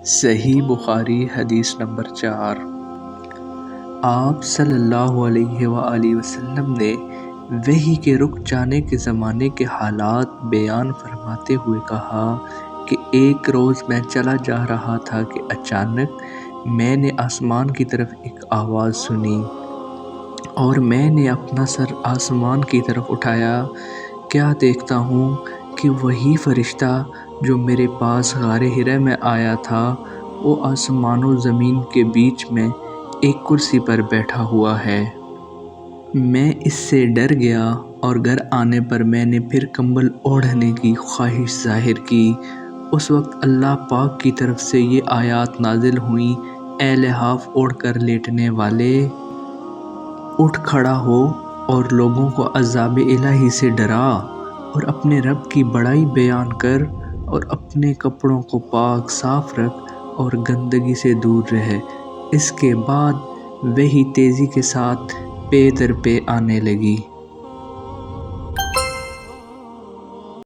صحیح بخاری حدیث نمبر 4۔ آپ صلی اللہ علیہ وآلہ وسلم نے وحی کے رک جانے کے زمانے کے حالات بیان فرماتے ہوئے کہا کہ ایک روز میں چلا جا رہا تھا کہ اچانک میں نے آسمان کی طرف ایک آواز سنی اور میں نے اپنا سر آسمان کی طرف اٹھایا۔ کیا دیکھتا ہوں کہ وہی فرشتہ جو میرے پاس غار حرا میں آیا تھا وہ آسمان و زمین کے بیچ میں ایک کرسی پر بیٹھا ہوا ہے۔ میں اس سے ڈر گیا اور گھر آنے پر میں نے پھر کمبل اوڑھنے کی خواہش ظاہر کی۔ اس وقت اللہ پاک کی طرف سے یہ آیات نازل ہوئیں: اے لحاف اوڑھ کر لیٹنے والے، اٹھ کھڑا ہو اور لوگوں کو عذاب الہی سے ڈرا، اور اپنے رب کی بڑائی بیان کر، اور اپنے کپڑوں کو پاک صاف رکھ اور گندگی سے دور رہ۔ اس کے بعد وحی تیزی کے ساتھ پے در پے آنے لگی۔